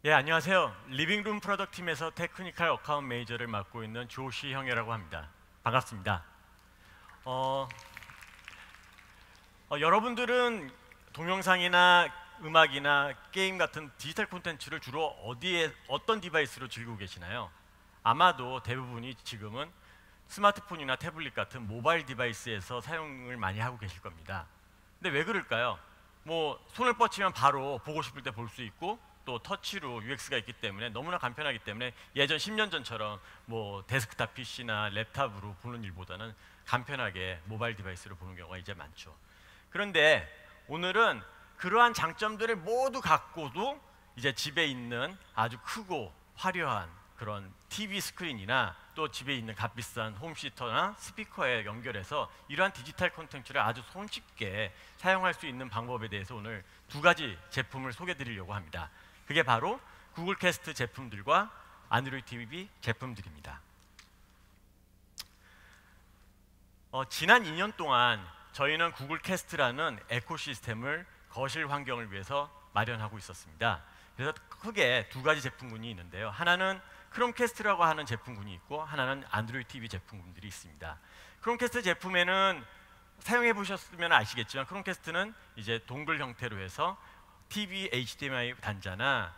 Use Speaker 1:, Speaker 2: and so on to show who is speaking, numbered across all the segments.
Speaker 1: 예, 안녕하세요. 리빙룸 프로덕트 팀에서 테크니컬 어카운트 매니저를 맡고 있는 조시 형이라고 합니다. 반갑습니다. 어, 여러분들은 동영상이나 음악이나 게임 같은 디지털 콘텐츠를 주로 어떤 디바이스로 즐기고 계시나요? 아마도 대부분이 지금은 스마트폰이나 태블릿 같은 모바일 디바이스에서 사용을 많이 하고 계실 겁니다. 근데 왜 그럴까요? 뭐 손을 뻗치면 바로 보고 싶을 때 볼 수 있고 또 터치로 UX가 있기 때문에 너무나 간편하기 때문에 예전 10년 전처럼 뭐 데스크탑 PC나 랩탑으로 보는 일보다는 간편하게 모바일 디바이스로 보는 경우가 이제 많죠. 그런데 오늘은 그러한 장점들을 모두 갖고도 이제 집에 있는 아주 크고 화려한 그런 TV 스크린이나 또 집에 있는 값비싼 홈시터나 스피커에 연결해서 이러한 디지털 콘텐츠를 아주 손쉽게 사용할 수 있는 방법에 대해서 오늘 두 가지 제품을 소개해 드리려고 합니다. 그게 바로 구글 캐스트 제품들과 안드로이드 TV 제품들입니다. 지난 2년 동안 저희는 구글 캐스트라는 에코시스템을 거실 환경을 위해서 마련하고 있었습니다. 그래서 크게 두 가지 제품군이 있는데요. 하나는 크롬캐스트라고 하는 제품군이 있고 하나는 안드로이드 TV 제품군들이 있습니다. 크롬캐스트 제품에는 사용해 보셨으면 아시겠지만 크롬캐스트는 이제 동글 형태로 해서 TV HDMI 단자나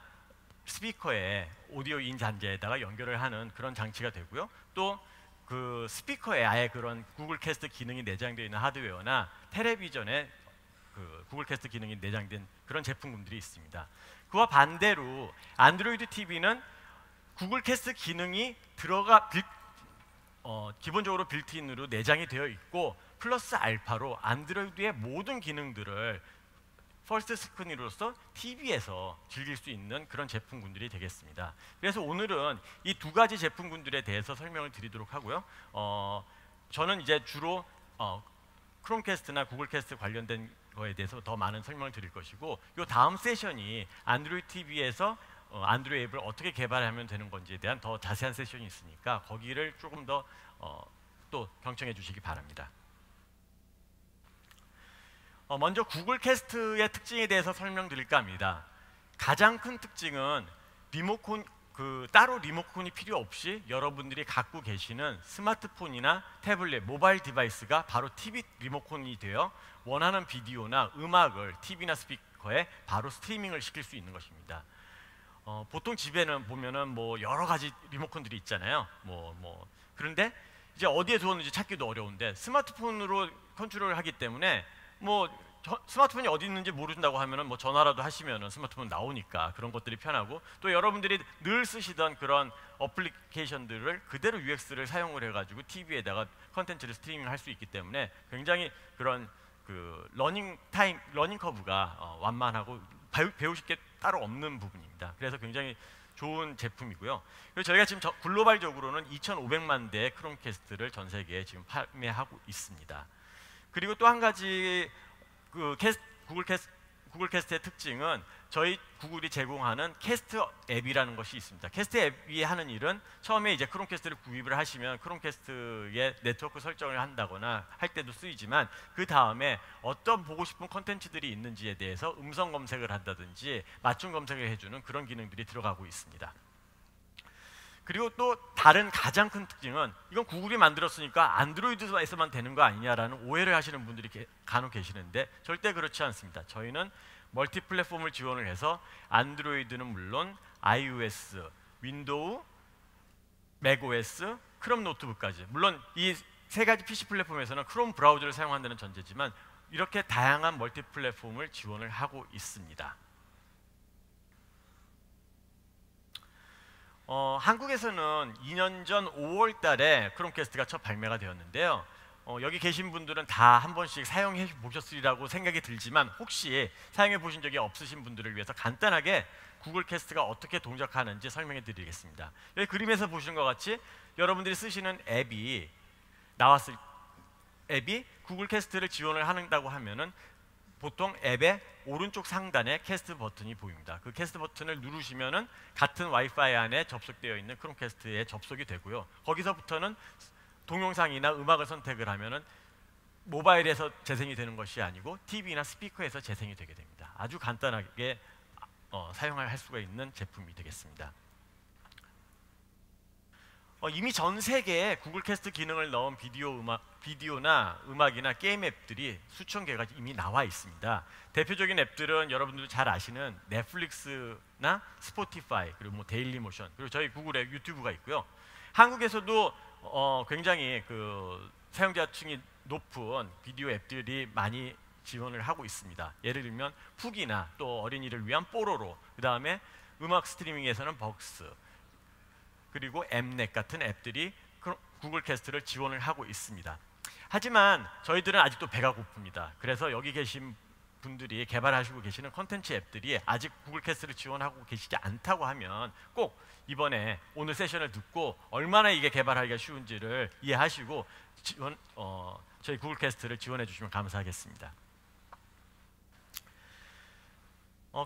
Speaker 1: 스피커에 오디오 인 단자에다가 연결을 하는 그런 장치가 되고요. 또 그 스피커에 아예 그런 구글 캐스트 기능이 내장되어 있는 하드웨어나 텔레비전에 그 구글 캐스트 기능이 내장된 그런 제품군들이 있습니다. 그와 반대로 안드로이드 TV는 구글 캐스트 기능이 기본적으로 빌트인으로 내장이 되어 있고 플러스 알파로 안드로이드의 모든 기능들을 퍼스트 스크린으로서 TV에서 즐길 수 있는 그런 제품군들이 되겠습니다. 그래서 오늘은 이 두 가지 제품군들에 대해서 설명을 드리도록 하고요. 저는 이제 주로 크롬캐스트나 구글 캐스트 관련된 거에 대해서 더 많은 설명을 드릴 것이고 이 다음 세션이 안드로이드 TV에서 안드로이드 앱을 어떻게 개발하면 되는 건지에 대한 더 자세한 세션이 있으니까 거기를 조금 더 또 경청해 주시기 바랍니다. 먼저 구글 캐스트의 특징에 대해서 설명드릴까 합니다. 가장 큰 특징은 따로 리모컨이 필요 없이 여러분들이 갖고 계시는 스마트폰이나 태블릿, 모바일 디바이스가 바로 TV 리모컨이 되어 원하는 비디오나 음악을 TV나 스피커에 바로 스트리밍을 시킬 수 있는 것입니다. 보통 집에는 보면은 뭐 여러 가지 리모컨들이 있잖아요. 그런데 이제 어디에 두었는지 찾기도 어려운데 스마트폰으로 컨트롤을 하기 때문에 뭐 스마트폰이 어디 있는지 모른다고 하면은 뭐 전화라도 하시면은 스마트폰 나오니까 그런 것들이 편하고 또 여러분들이 늘 쓰시던 그런 어플리케이션들을 그대로 UX를 사용을 해가지고 TV에다가 컨텐츠를 스트리밍 할 수 있기 때문에 굉장히 그런 그 러닝 커브가 완만하고 배우실 게 따로 없는 부분입니다. 그래서 굉장히 좋은 제품이고요. 그리고 저희가 지금 글로벌적으로는 2,500만 대의 크롬캐스트를 전 세계에 지금 판매하고 있습니다. 그리고 또 한 가지 구글 캐스트의 특징은 저희 구글이 제공하는 캐스트 앱이라는 것이 있습니다. 캐스트 앱이 하는 일은 처음에 이제 크롬캐스트를 구입을 하시면 크롬캐스트의 네트워크 설정을 한다거나 할 때도 쓰이지만 그 다음에 어떤 보고 싶은 콘텐츠들이 있는지에 대해서 음성 검색을 한다든지 맞춤 검색을 해주는 그런 기능들이 들어가고 있습니다. 그리고 또 다른 가장 큰 특징은 이건 구글이 만들었으니까 안드로이드에서만 되는 거 아니냐라는 오해를 하시는 분들이 간혹 계시는데 절대 그렇지 않습니다. 저희는 멀티 플랫폼을 지원을 해서 안드로이드는 물론 iOS, 윈도우, 맥OS, 크롬 노트북까지 물론 이 세 가지 PC 플랫폼에서는 크롬 브라우저를 사용한다는 전제지만 이렇게 다양한 멀티 플랫폼을 지원을 하고 있습니다. 한국에서는 2년 전 5월 달에 크롬캐스트가 첫 발매가 되었는데요. 여기 계신 분들은 다 한 번씩 사용해 보셨으리라고 생각이 들지만 혹시 사용해 보신 적이 없으신 분들을 위해서 간단하게 구글 캐스트가 어떻게 동작하는지 설명해 드리겠습니다. 여기 그림에서 보시는 것 같이 여러분들이 쓰시는 앱이 구글 캐스트를 지원을 한다고 하면은 보통 앱의 오른쪽 상단에 캐스트 버튼이 보입니다. 그 캐스트 버튼을 누르시면은 같은 와이파이 안에 접속되어 있는 크롬캐스트에 접속이 되고요. 거기서부터는 동영상이나 음악을 선택을 하면은 모바일에서 재생이 되는 것이 아니고 TV나 스피커에서 재생이 되게 됩니다. 아주 간단하게 사용할 수가 있는 제품이 되겠습니다. 이미 전 세계에 구글 캐스트 기능을 넣은 비디오나 음악이나 게임 앱들이 수천 개가 이미 나와 있습니다. 대표적인 앱들은 여러분들도 잘 아시는 넷플릭스나 스포티파이, 그리고 뭐 데일리모션, 그리고 저희 구글의 유튜브가 있고요. 한국에서도 굉장히 그 사용자층이 높은 비디오 앱들이 많이 지원을 하고 있습니다. 예를 들면 푹이나 또 어린이를 위한 뽀로로, 그 다음에 음악 스트리밍에서는 벅스, 그리고 엠넷 같은 앱들이 구글 캐스트를 지원을 하고 있습니다. 하지만 저희들은 아직도 배가 고픕니다. 그래서 여기 계신 분들이 개발하시고 계시는 컨텐츠 앱들이 아직 구글 캐스트를 지원하고 계시지 않다고 하면 꼭 이번에 오늘 세션을 듣고 얼마나 이게 개발하기가 쉬운지를 이해하시고 저희 구글 캐스트를 지원해 주시면 감사하겠습니다.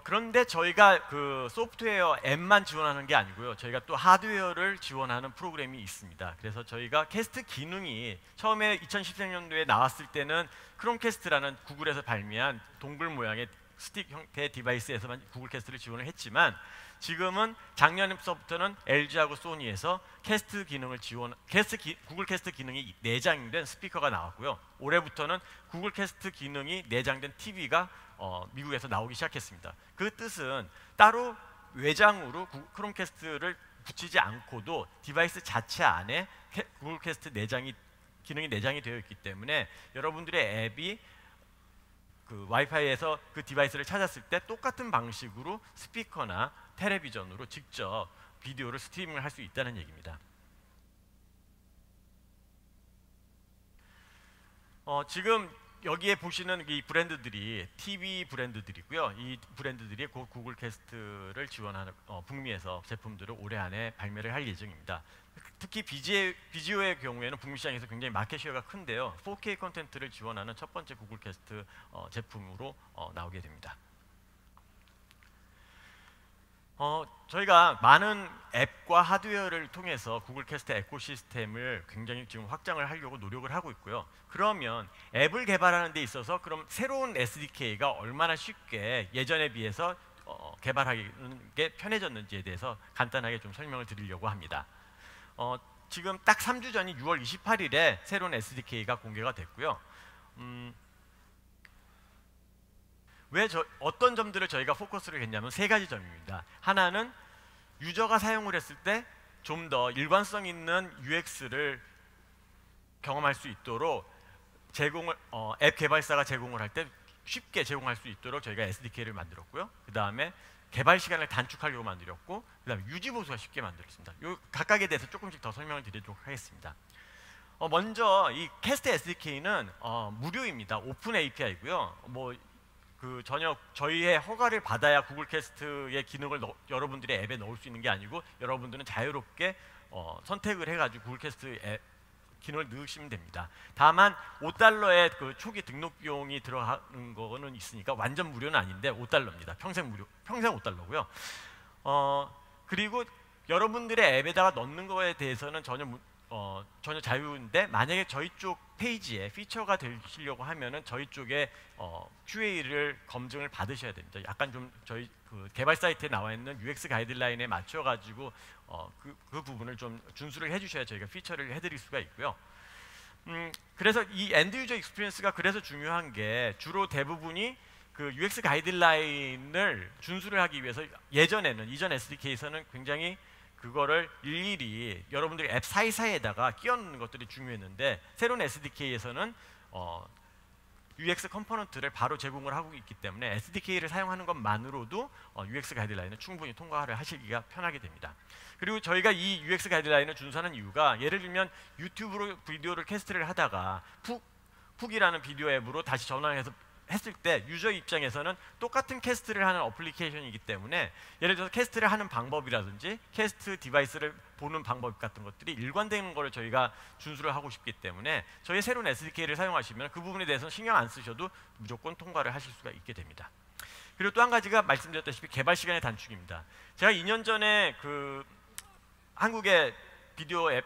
Speaker 1: 그런데 저희가 그 소프트웨어 앱만 지원하는 게 아니고요. 저희가 또 하드웨어를 지원하는 프로그램이 있습니다. 그래서 저희가 캐스트 기능이 처음에 2013년도에 나왔을 때는 크롬캐스트라는 구글에서 발매한 동글 모양의 스틱 형태의 디바이스에서만 구글 캐스트를 지원을 했지만 지금은 작년부터는 LG하고 소니에서 캐스트 기능을 구글 캐스트 기능이 내장된 스피커가 나왔고요. 올해부터는 구글 캐스트 기능이 내장된 TV가 미국에서 나오기 시작했습니다. 그 뜻은 따로 외장으로 크롬캐스트를 붙이지 않고도 디바이스 자체 안에 구글 캐스트 기능이 내장이 되어 있기 때문에 여러분들의 앱이 그 와이파이에서 그 디바이스를 찾았을 때 똑같은 방식으로 스피커나 텔레비전으로 직접 비디오를 스트리밍을 할 수 있다는 얘기입니다. 지금 여기에 보시는 이 브랜드들이 TV 브랜드들이고요. 이 브랜드들이 구글 캐스트를 지원하는 북미에서 제품들을 올해 안에 발매를 할 예정입니다. 특히 비지오의 경우에는 북미 시장에서 굉장히 마켓 쉐어가 큰데요. 4K 콘텐츠를 지원하는 첫 번째 구글 캐스트 제품으로 나오게 됩니다. 저희가 많은 앱과 하드웨어를 통해서 구글 캐스트 에코시스템을 굉장히 지금 확장을 하려고 노력을 하고 있고요. 그러면 앱을 개발하는 데 있어서 그럼 새로운 SDK가 얼마나 쉽게 예전에 비해서 개발하는 게 편해졌는지에 대해서 간단하게 좀 설명을 드리려고 합니다. 지금 딱 3주 전인 6월 28일에 새로운 SDK가 공개가 됐고요. 어떤 점들을 저희가 포커스를 했냐면 세 가지 점입니다. 하나는 유저가 사용을 했을 때 좀 더 일관성 있는 UX를 경험할 수 있도록 앱 개발사가 제공을 할 때 쉽게 제공할 수 있도록 저희가 SDK를 만들었고요. 그 다음에 개발 시간을 단축하려고 만들었고, 그 다음에 유지 보수가 쉽게 만들었습니다. 요 각각에 대해서 조금씩 더 설명을 드리도록 하겠습니다. 먼저 이 캐스트 SDK는 무료입니다. 오픈 API고요. 전혀 저희의 허가를 받아야 구글 캐스트의 기능을 여러분들의 앱에 넣을 수 있는 게 아니고 여러분들은 자유롭게 선택을 해가지고 구글 캐스트 앱 기능을 넣으시면 됩니다. 다만 $5의 그 초기 등록 비용이 들어가는 거는 있으니까 완전 무료는 아닌데 $5입니다. 평생 무료, 평생 $5고요. 그리고 여러분들의 앱에다가 넣는 거에 대해서는 전혀 자유인데 만약에 저희 쪽 페이지에 피처가 되시려고 하면은 저희 쪽에 QA를 검증을 받으셔야 됩니다. 약간 좀 저희 그 개발 사이트에 나와 있는 UX 가이드라인에 맞춰 가지고 그 부분을 좀 준수를 해주셔야 저희가 피처를 해드릴 수가 있고요. 그래서 이 엔드 유저 익스피리언스가 그래서 중요한 게 주로 대부분이 그 UX 가이드라인을 준수를 하기 위해서 이전 SDK에서는 굉장히 그거를 일일이 여러분들이 앱 사이사이에다가 끼워 넣는 것들이 중요했는데 새로운 SDK에서는 UX 컴포넌트를 바로 제공을 하고 있기 때문에 SDK를 사용하는 것만으로도 UX 가이드라인을 충분히 통과를 하시기가 편하게 됩니다. 그리고 저희가 이 UX 가이드라인을 준수하는 이유가 예를 들면 유튜브로 비디오를 캐스트를 하다가 푹이라는 비디오 앱으로 다시 전환해서 했을 때 유저 입장에서는 똑같은 캐스트를 하는 어플리케이션이기 때문에 예를 들어서 캐스트를 하는 방법이라든지 캐스트 디바이스를 보는 방법 같은 것들이 일관되는 거를 저희가 준수를 하고 싶기 때문에 저희 새로운 SDK를 사용하시면 그 부분에 대해서는 신경 안 쓰셔도 무조건 통과를 하실 수가 있게 됩니다. 그리고 또 한 가지가 말씀드렸다시피 개발 시간의 단축입니다. 제가 2년 전에 그 한국의 비디오 앱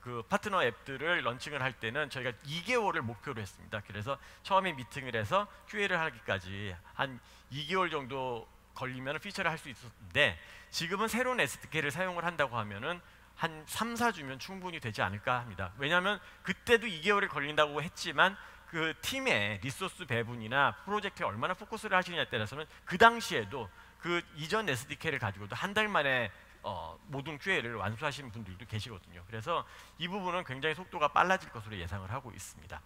Speaker 1: 그 파트너 앱들을 런칭을 할 때는 저희가 2개월을 목표로 했습니다. 그래서 처음에 미팅을 해서 QA를 하기까지 한 2개월 정도 걸리면 피처를 할 수 있었는데 지금은 새로운 SDK를 사용을 한다고 하면은 한 3, 4주면 충분히 되지 않을까 합니다. 왜냐하면 그때도 2개월이 걸린다고 했지만 그 팀의 리소스 배분이나 프로젝트에 얼마나 포커스를 하시느냐에 따라서는 그 당시에도 그 이전 SDK를 가지고도 한 달 만에 모든 QA를 완수하시는 분들도 계시거든요. 그래서 이 부분은 굉장히 속도가 빨라질 것으로 예상을 하고 있습니다.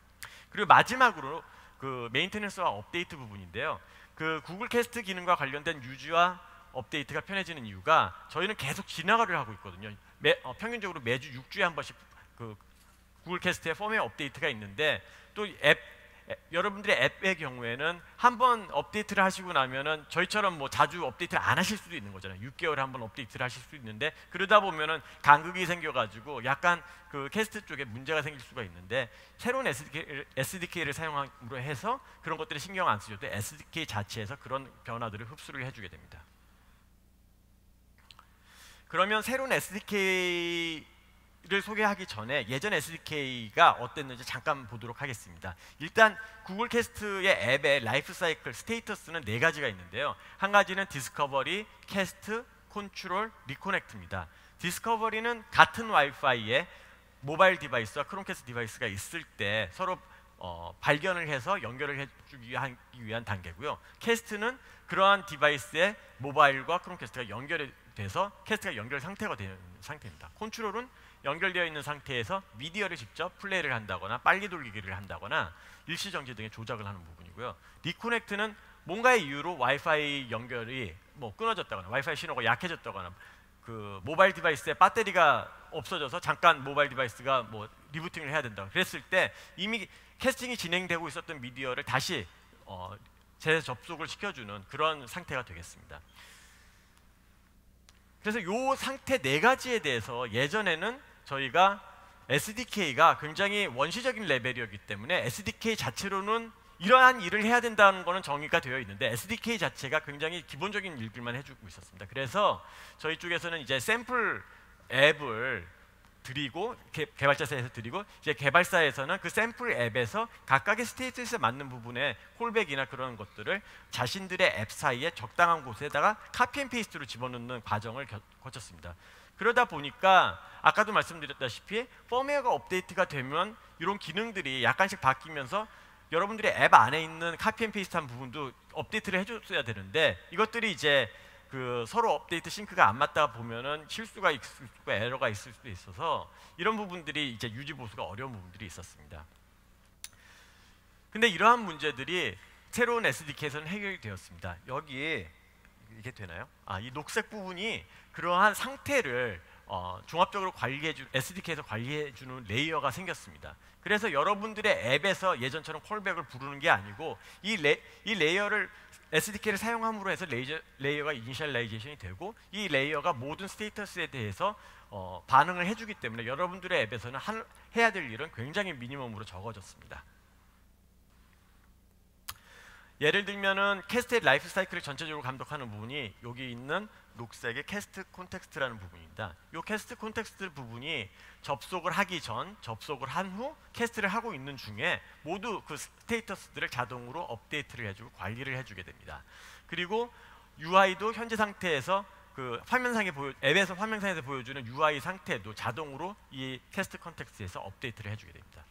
Speaker 1: 그리고 마지막으로 그 메인테넌스와 업데이트 부분인데요. 그 구글 캐스트 기능과 관련된 유지와 업데이트가 편해지는 이유가 저희는 계속 진화를 하고 있거든요. 평균적으로 매주 6주에 한 번씩 그 구글 캐스트의 펌웨어 업데이트가 있는데 또 여러분들의 앱의 경우에는 한번 업데이트를 하시고 나면은 저희처럼 뭐 자주 업데이트를 안 하실 수도 있는 거잖아요. 6개월에 한 번 업데이트를 하실 수도 있는데 그러다 보면은 간극이 생겨가지고 약간 그 캐스트 쪽에 문제가 생길 수가 있는데 새로운 SDK를 사용함으로 해서 그런 것들을 신경 안 쓰셔도 SDK 자체에서 그런 변화들을 흡수를 해주게 됩니다. 그러면 새로운 SDK를 소개하기 전에 예전 SDK가 어땠는지 잠깐 보도록 하겠습니다. 일단 구글 캐스트의 앱의 라이프 사이클 스테이터스는 4가지가 있는데요. 한 가지는 디스커버리, 캐스트, 컨트롤, 리코넥트입니다. 디스커버리는 같은 와이파이에 모바일 디바이스와 크롬캐스트 디바이스가 있을 때 서로 발견을 해서 연결을 해주기 위한 단계고요. 캐스트는 그러한 디바이스에 모바일과 크롬캐스트가 연결이 돼서 캐스트가 연결 상태가 되는 상태입니다. 컨트롤은 연결되어 있는 상태에서 미디어를 직접 플레이를 한다거나 빨리 돌리기를 한다거나 일시정지 등의 조작을 하는 부분이고요. 리코넥트는 뭔가의 이유로 와이파이 연결이 뭐 끊어졌다거나 와이파이 신호가 약해졌다거나 그 모바일 디바이스의 배터리가 없어져서 잠깐 모바일 디바이스가 뭐 리부팅을 해야 된다 그랬을 때 이미 캐스팅이 진행되고 있었던 미디어를 다시 재접속을 시켜주는 그런 상태가 되겠습니다. 그래서 이 상태 4가지에 대해서 예전에는 저희가 SDK가 굉장히 원시적인 레벨이었기 때문에 SDK 자체로는 이러한 일을 해야 된다는 거는 정의가 되어 있는데 SDK 자체가 굉장히 기본적인 일들만 해주고 있었습니다. 그래서 저희 쪽에서는 이제 샘플 앱을 드리고 개발자사에서 드리고 이제 개발사에서는 그 샘플 앱에서 각각의 스테이트스에 맞는 부분에 콜백이나 그런 것들을 자신들의 앱 사이에 적당한 곳에다가 카피 앤 페이스트로 집어넣는 과정을 거쳤습니다. 그러다 보니까 아까도 말씀드렸다시피 펌웨어가 업데이트가 되면 이런 기능들이 약간씩 바뀌면서 여러분들의 앱 안에 있는 카피 앤 페이스트한 부분도 업데이트를 해줬어야 되는데 이것들이 이제 그 서로 업데이트 싱크가 안 맞다 보면은 실수가 있을 수 있고 에러가 있을 수도 있어서 이런 부분들이 이제 유지 보수가 어려운 부분들이 있었습니다. 근데 이러한 문제들이 새로운 SDK에서는 해결되었습니다. 여기 이게 되나요? 이 녹색 부분이 그러한 상태를 종합적으로 SDK에서 관리해주는 레이어가 생겼습니다. 그래서 여러분들의 앱에서 예전처럼 콜백을 부르는 게 아니고 이 레이어를 SDK를 사용함으로 해서 레이어가 이니셜라이제이션이 되고 이 레이어가 모든 스테이터스에 대해서 반응을 해주기 때문에 여러분들의 앱에서는 해야 될 일은 굉장히 미니멈으로 적어졌습니다. 예를 들면은 캐스트의 라이프 사이클을 전체적으로 감독하는 부분이 여기 있는 녹색의 캐스트 콘텍스트라는 부분입니다. 이 캐스트 콘텍스트 부분이 접속을 하기 전, 접속을 한 후 캐스트를 하고 있는 중에 모두 그 스테이터스들을 자동으로 업데이트를 해주고 관리를 해주게 됩니다. 그리고 UI도 현재 상태에서 그 앱에서 화면상에서 보여주는 UI 상태도 자동으로 이 캐스트 콘텍스트에서 업데이트를 해주게 됩니다.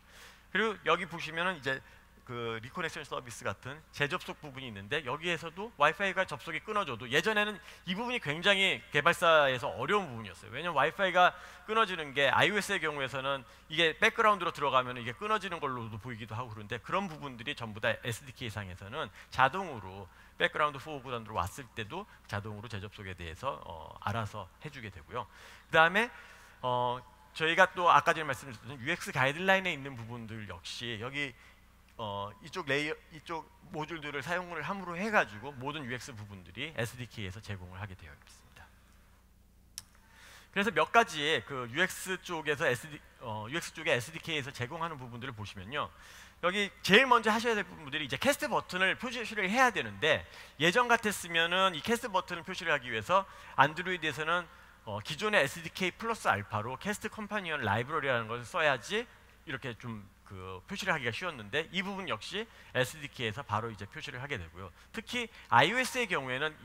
Speaker 1: 그리고 여기 보시면은 이제 그 리커넥션 서비스 같은 재접속 부분이 있는데 여기에서도 와이파이가 접속이 끊어져도 예전에는 이 부분이 굉장히 개발사에서 어려운 부분이었어요. 왜냐면 와이파이가 끊어지는 게 iOS의 경우에서는 이게 백그라운드로 들어가면 이게 끊어지는 걸로도 보이기도 하고 그런데 그런 부분들이 전부 다 SDK 상에서는 자동으로 백그라운드 포워드로 왔을 때도 자동으로 재접속에 대해서 알아서 해주게 되고요. 그 다음에 저희가 또 아까 전에 말씀드렸던 UX 가이드라인에 있는 부분들 역시 여기 이쪽 모듈들을 사용을 함으로 해가지고 모든 UX 부분들이 SDK에서 제공을 하게 되어 있습니다. 그래서 몇 가지 그 UX 쪽에 SDK에서 제공하는 부분들을 보시면요, 여기 제일 먼저 하셔야 될 부분들이 이제 캐스트 버튼을 표시를 해야 되는데 예전 같았으면은 이 캐스트 버튼을 표시를 하기 위해서 안드로이드에서는 기존의 SDK 플러스 알파로 캐스트 컴파니언 라이브러리라는 것을 써야지 이렇게 좀 그 표시를 하기가 쉬웠는데 이 부분 역시 SDK에서 바로 이제 표시를 하게 되고요. 특히 iOS의 경우에는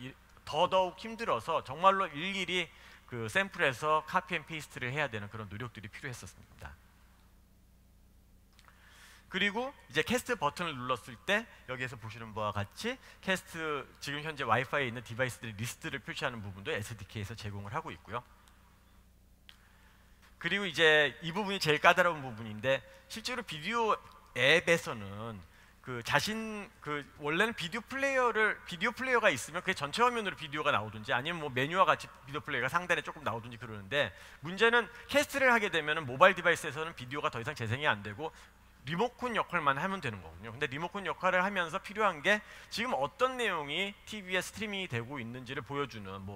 Speaker 1: 더더욱 힘들어서 정말로 일일이 그 샘플에서 카피 앤 페이스트를 해야 되는 그런 노력들이 필요했었습니다. 그리고 이제 캐스트 버튼을 눌렀을 때 여기에서 보시는 바와 같이 캐스트 지금 현재 와이파이에 있는 디바이스들의 리스트를 표시하는 부분도 SDK에서 제공을 하고 있고요. 그리고 이제 이 부분이 제일 까다로운 부분인데 실제로 비디오 앱에서는 원래는 비디오 플레이어가 있으면 그게 전체 화면으로 비디오가 나오든지 아니면 뭐 메뉴와 같이 비디오 플레이어가 상단에 조금 나오든지 그러는데 문제는 캐스트를 하게 되면은 모바일 디바이스에서는 비디오가 더 이상 재생이 안 되고 리모컨 역할만 하면 되는 거군요. 근데 리모컨 역할을 하면서 필요한 게 지금 어떤 내용이 TV에 스트리밍이 되고 있는지를 보여주는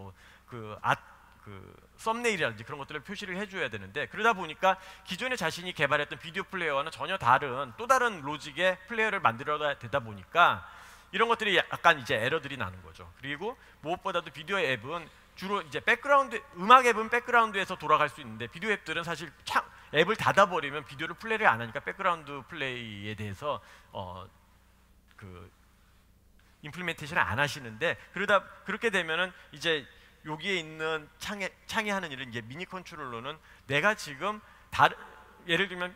Speaker 1: 썸네일이라든지 그런 것들을 표시를 해줘야 되는데 그러다 보니까 기존에 자신이 개발했던 비디오 플레이어와는 전혀 또 다른 로직의 플레이어를 만들어야 되다 보니까 이런 것들이 약간 이제 에러들이 나는 거죠. 그리고 무엇보다도 비디오 앱은 주로 이제 음악 앱은 백그라운드에서 돌아갈 수 있는데 비디오 앱들은 사실 앱을 닫아버리면 비디오를 플레이를 안 하니까 백그라운드 플레이에 대해서 임플리멘테이션을 안 하시는데 그렇게 되면은 이제 여기에 있는 창에 하는 일은 이제 미니 컨트롤러는 내가 지금 예를 들면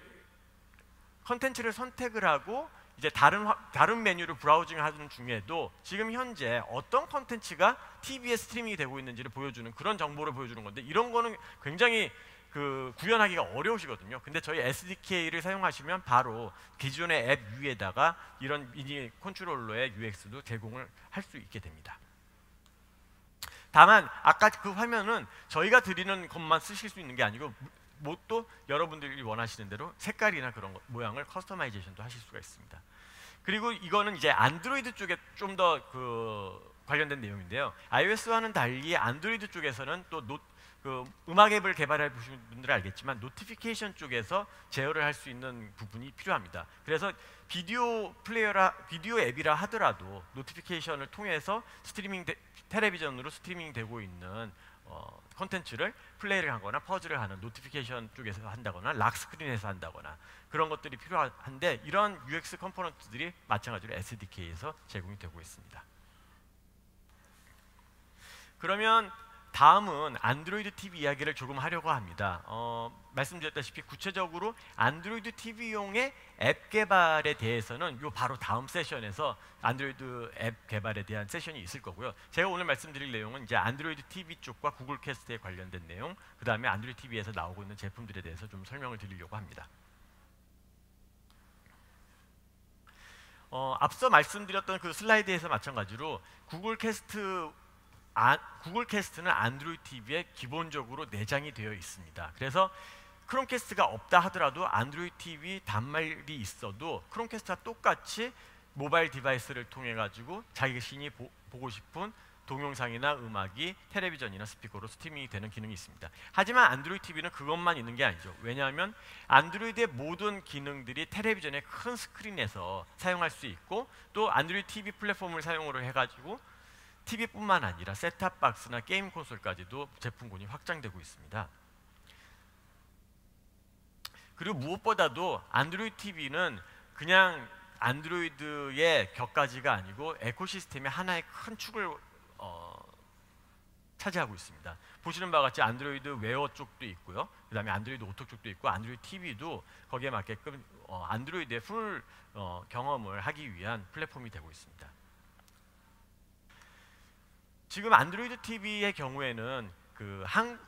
Speaker 1: 컨텐츠를 선택을 하고 이제 다른 메뉴를 브라우징하는 중에도 지금 현재 어떤 컨텐츠가 TV에 스트리밍이 되고 있는지를 보여주는 그런 정보를 보여주는 건데 이런 거는 굉장히 구현하기가 어려우시거든요. 근데 저희 SDK를 사용하시면 바로 기존의 앱 위에다가 이런 미니 컨트롤러의 UX도 제공을 할 수 있게 됩니다. 다만 아까 그 화면은 저희가 드리는 것만 쓰실 수 있는 게 아니고 또 여러분들이 원하시는 대로 색깔이나 그런 모양을 커스터마이제이션도 하실 수가 있습니다. 그리고 이거는 이제 안드로이드 쪽에 좀 더 관련된 내용인데요. iOS와는 달리 안드로이드 쪽에서는 또 음악 앱을 개발해 보신 분들은 알겠지만 노티피케이션 쪽에서 제어를 할 수 있는 부분이 필요합니다. 그래서 비디오 앱이라 하더라도 노티피케이션을 통해서 텔레비전으로 스트리밍 되고 있는 콘텐츠를 플레이를 하거나 퍼즐을 하는 노티피케이션 쪽에서 한다거나 락 스크린에서 한다거나 그런 것들이 필요한데 이런 UX 컴포넌트들이 마찬가지로 SDK에서 제공이 되고 있습니다. 그러면 다음은 안드로이드 TV 이야기를 조금 하려고 합니다. 말씀드렸다시피 구체적으로 안드로이드 TV용의 앱 개발에 대해서는 바로 다음 세션에서 안드로이드 앱 개발에 대한 세션이 있을 거고요. 제가 오늘 말씀드릴 내용은 이제 안드로이드 TV 쪽과 구글 캐스트에 관련된 내용, 그 다음에 안드로이드 TV에서 나오고 있는 제품들에 대해서 좀 설명을 드리려고 합니다. 앞서 말씀드렸던 그 슬라이드에서 마찬가지로 구글 캐스트는 안드로이드 TV에 기본적으로 내장이 되어 있습니다. 그래서 크롬캐스트가 없다 하더라도 안드로이드 TV 단말이 있어도 크롬캐스트와 똑같이 모바일 디바이스를 통해 가지고 자신이 보고 싶은 동영상이나 음악이 텔레비전이나 스피커로 스트리밍이 되는 기능이 있습니다. 하지만 안드로이드 TV는 그것만 있는 게 아니죠. 왜냐하면 안드로이드의 모든 기능들이 텔레비전의 큰 스크린에서 사용할 수 있고 또 안드로이드 TV 플랫폼을 사용으로 해가지고 TV뿐만 아니라 셋탑박스나 게임 콘솔까지도 제품군이 확장되고 있습니다. 그리고 무엇보다도 안드로이드 TV는 그냥 안드로이드의 격가지가 아니고 에코시스템의 하나의 큰 축을 차지하고 있습니다. 보시는 바와 같이 안드로이드 웨어 쪽도 있고요. 그 다음에 안드로이드 오토 쪽도 있고 안드로이드 TV도 거기에 맞게끔 안드로이드의 풀 경험을 하기 위한 플랫폼이 되고 있습니다. 지금 안드로이드 TV의 경우에는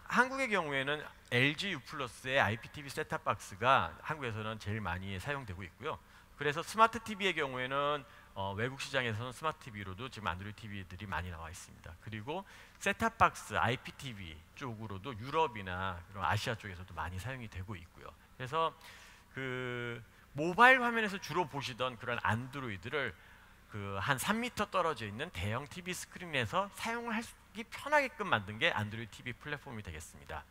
Speaker 1: 한국의 경우에는 LG U+의 IPTV 셋탑박스가 한국에서는 제일 많이 사용되고 있고요. 그래서 스마트 TV의 경우에는 외국 시장에서는 스마트 TV로도 지금 안드로이드 TV들이 많이 나와 있습니다. 그리고 셋탑박스 IPTV 쪽으로도 유럽이나 그런 아시아 쪽에서도 많이 사용이 되고 있고요. 그래서 모바일 화면에서 주로 보시던 그런 안드로이드를 한 3m 떨어져 있는 대형 TV 스크린에서 사용을 하기 편하게끔 만든 게 안드로이드 TV 플랫폼이 되겠습니다.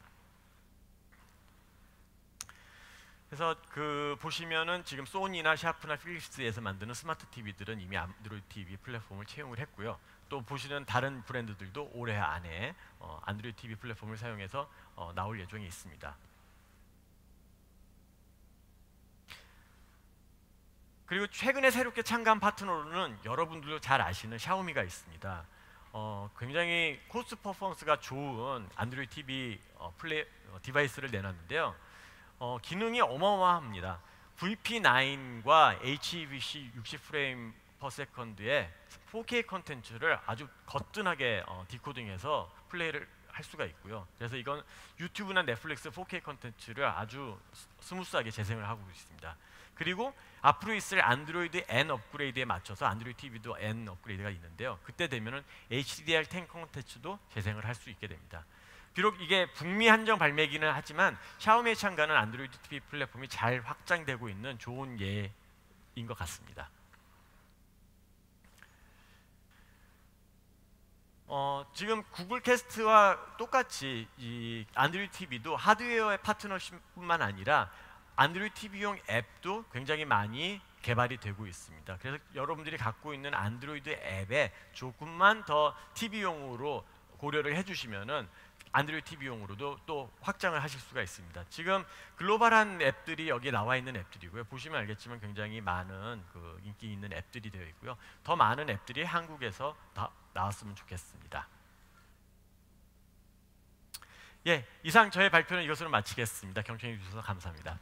Speaker 1: 그래서 보시면은 지금 소니나 샤프나 필립스에서 만드는 스마트 TV들은 이미 안드로이드 TV 플랫폼을 채용을 했고요. 또 보시는 다른 브랜드들도 올해 안에 안드로이드 TV 플랫폼을 사용해서 나올 예정이 있습니다. 그리고 최근에 새롭게 참가한 파트너로는 여러분들도 잘 아시는 샤오미가 있습니다. 굉장히 코스트 퍼포먼스가 좋은 안드로이드 TV 디바이스를 내놨는데요. 기능이 어마어마합니다. VP9과 HEVC 60프레임 퍼 세컨드의 4K 컨텐츠를 아주 거뜬하게 디코딩해서 플레이를 할 수가 있고요. 그래서 이건 유튜브나 넷플릭스 4K 컨텐츠를 아주 스무스하게 재생을 하고 있습니다. 그리고 앞으로 있을 안드로이드 N 업그레이드에 맞춰서 안드로이드 TV도 N 업그레이드가 있는데요. 그때 되면은 HDR10 컨텐츠도 재생을 할 수 있게 됩니다. 비록 이게 북미 한정 발매기는 하지만 샤오미에 참가하는 안드로이드 TV 플랫폼이 잘 확장되고 있는 좋은 예인 것 같습니다. 지금 구글 캐스트와 똑같이 이 안드로이드 TV도 하드웨어의 파트너십뿐만 아니라 안드로이드 TV용 앱도 굉장히 많이 개발이 되고 있습니다. 그래서 여러분들이 갖고 있는 안드로이드 앱에 조금만 더 TV용으로 고려를 해주시면은 안드로이드 TV용으로도 또 확장을 하실 수가 있습니다. 지금 글로벌한 앱들이 여기 나와 있는 앱들이고요. 보시면 알겠지만 굉장히 많은 그 인기 있는 앱들이 되어 있고요. 더 많은 앱들이 한국에서 나왔으면 좋겠습니다. 예, 이상 저의 발표는 이것으로 마치겠습니다. 경청해 주셔서 감사합니다.